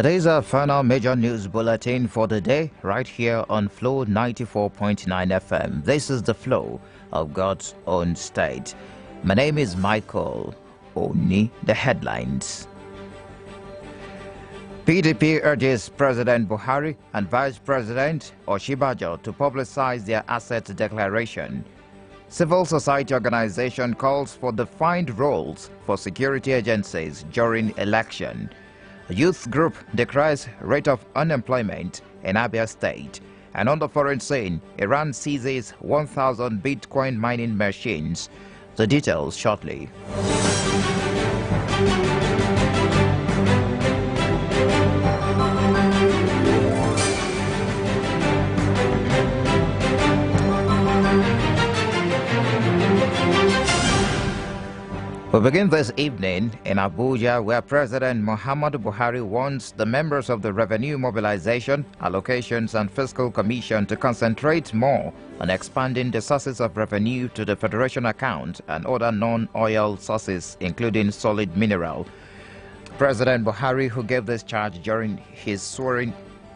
It is our final major news bulletin for the day, right here on Flow 94.9 FM. This is the flow of God's own state. My name is Michael Oni. The headlines. PDP urges President Buhari and Vice President Oshibajo to publicize their asset declaration. Civil society organization calls for defined roles for security agencies during election. A youth group decries rate of unemployment in Abia State. And on the foreign scene, Iran seizes 1,000 Bitcoin mining machines. The details shortly. We begin this evening in Abuja, where President Muhammadu Buhari wants the members of the Revenue Mobilization, Allocations and Fiscal Commission to concentrate more on expanding the sources of revenue to the Federation account and other non-oil sources, including solid mineral. President Buhari, who gave this charge during his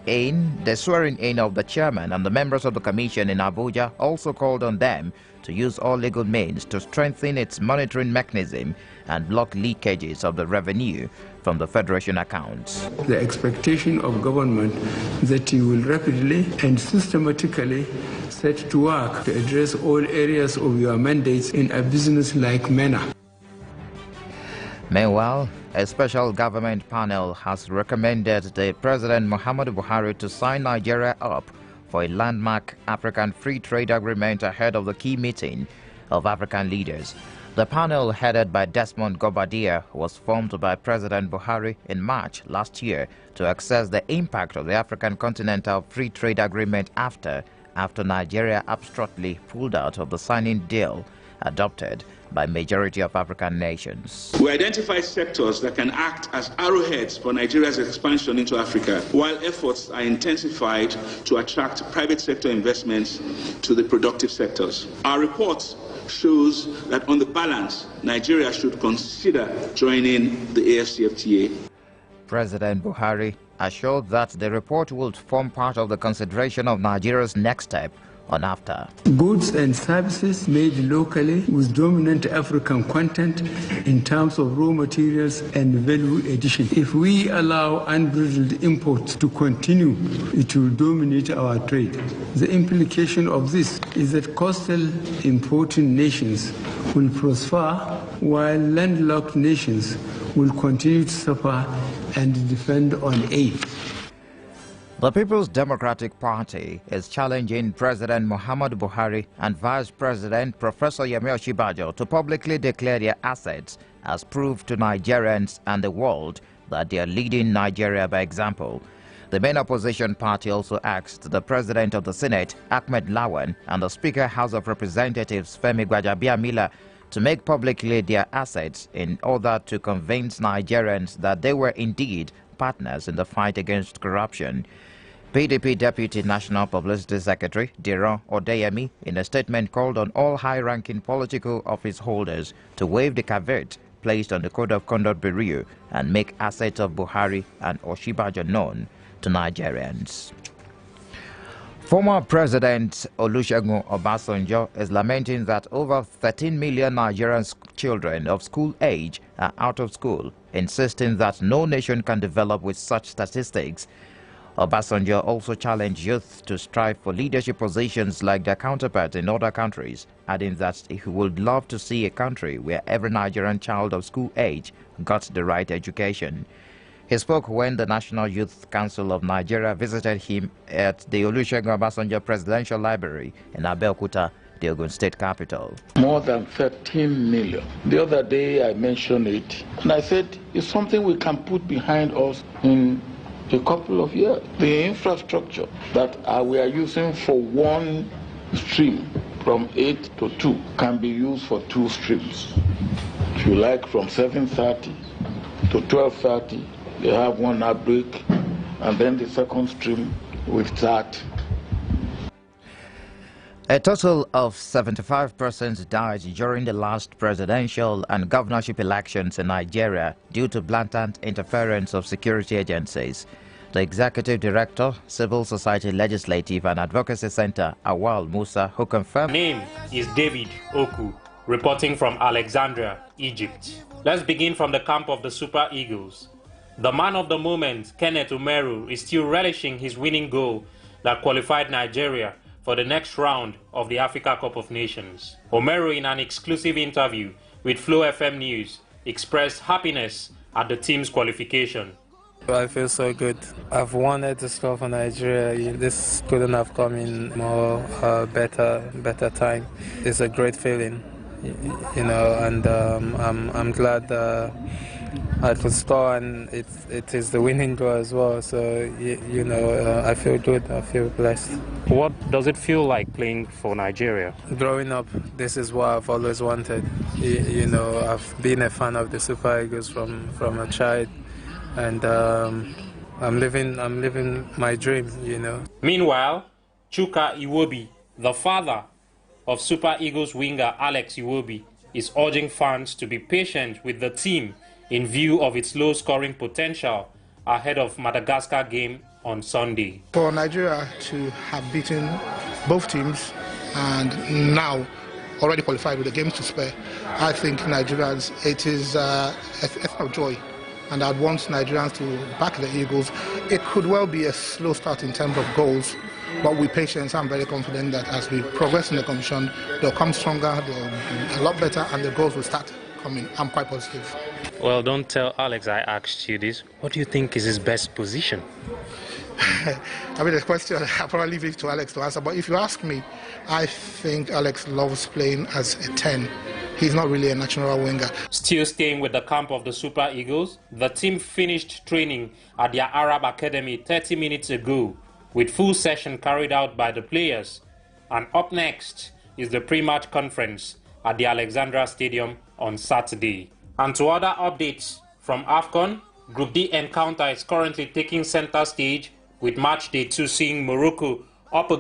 the swearing-in of the chairman and the members of the commission in Abuja, also called on them to use all legal means to strengthen its monitoring mechanism and block leakages of the revenue from the Federation accounts. The expectation of government that you will rapidly and systematically set to work to address all areas of your mandates in a business-like manner. Meanwhile, a special government panel has recommended the President Muhammadu Buhari to sign Nigeria up for a landmark African free trade agreement ahead of the key meeting of African leaders. The panel, headed by Desmond Gobadia, was formed by President Buhari in March last year to assess the impact of the African Continental Free Trade Agreement after Nigeria abstractly pulled out of the signing deal adopted by majority of African nations. We identify sectors that can act as arrowheads for Nigeria's expansion into Africa, while efforts are intensified to attract private sector investments to the productive sectors. Our report shows that on the balance, Nigeria should consider joining the AFCFTA. President Buhari assured that the report would form part of the consideration of Nigeria's next step on NAFTA. Goods and services made locally with dominant African content in terms of raw materials and value addition. If we allow unbridled imports to continue, it will dominate our trade. The implication of this is that coastal importing nations will prosper while landlocked nations will continue to suffer and depend on aid. The People's Democratic Party is challenging President Muhammadu Buhari and Vice President Professor Yemi Oshibajo to publicly declare their assets as proof to Nigerians and the world that they are leading Nigeria by example. The main opposition party also asked the President of the Senate, Ahmed Lawan, and the Speaker House of Representatives, Femi Gbajabiamila, to make publicly their assets in order to convince Nigerians that they were indeed partners in the fight against corruption. PDP Deputy National Publicity Secretary Diron Odeyemi, in a statement, called on all high-ranking political office holders to waive the caveat placed on the Code of Conduct Bureau and make assets of Buhari and Oshibajo known to Nigerians. Former President Olusegun Obasanjo is lamenting that over 13 million Nigerian children of school age are out of school, insisting that no nation can develop with such statistics. Obasanjo also challenged youth to strive for leadership positions like their counterparts in other countries, adding that he would love to see a country where every Nigerian child of school age got the right education. He spoke when the National Youth Council of Nigeria visited him at the Olusegun Obasanjo Presidential Library in Abeokuta, the Ogun State capital. More than 13 million. The other day I mentioned it, and I said it's something we can put behind us in a couple of years. The infrastructure that we are using for one stream from 8 to 2 can be used for 2 streams. If you like, from 7:30 to 12:30, they have 1 hour break, and then the second stream will start. A total of 75 persons died during the last presidential and governorship elections in Nigeria due to blatant interference of security agencies. The Executive Director, Civil Society Legislative and Advocacy Center, Awal Musa, who confirmed... My name is David Oku, reporting from Alexandria, Egypt. Let's begin from the camp of the Super Eagles. The man of the moment, Kenneth Umeru, is still relishing his winning goal that qualified Nigeria for the next round of the Africa Cup of Nations. Umeru, in an exclusive interview with Flow FM News, expressed happiness at the team's qualification. I feel so good. I've wanted to score for Nigeria. This couldn't have come in more better time. It's a great feeling, you know, and I'm glad I could score, and it is the winning goal as well. So you know, I feel good. I feel blessed. What does it feel like playing for Nigeria? Growing up, this is what I've always wanted. You know, I've been a fan of the Super Eagles from a child. And I'm living my dream, you know. Meanwhile, Chuka Iwobi, the father of Super Eagles winger Alex Iwobi, is urging fans to be patient with the team in view of its low-scoring potential ahead of Madagascar game on Sunday. For Nigeria to have beaten both teams and now already qualified with the games to spare, I think Nigerians, it is a thing of joy. And I'd want Nigerians to back the Eagles. It could well be a slow start in terms of goals, but with patience, I'm very confident that as we progress in the competition, they'll come stronger, they'll be a lot better, and the goals will start coming. I'm quite positive. Well, don't tell Alex I asked you this. What do you think is his best position? I mean, the question, I'll probably leave it to Alex to answer, but if you ask me, I think Alex loves playing as a 10. He's not really a natural winger. Still staying with the camp of the Super Eagles, the team finished training at their Arab Academy 30 minutes ago, with full session carried out by the players. And up next is the pre-match conference at the Alexandra Stadium on Saturday. And to other updates from AFCON, Group D encounter is currently taking center stage, with match day 2 seeing Morocco up against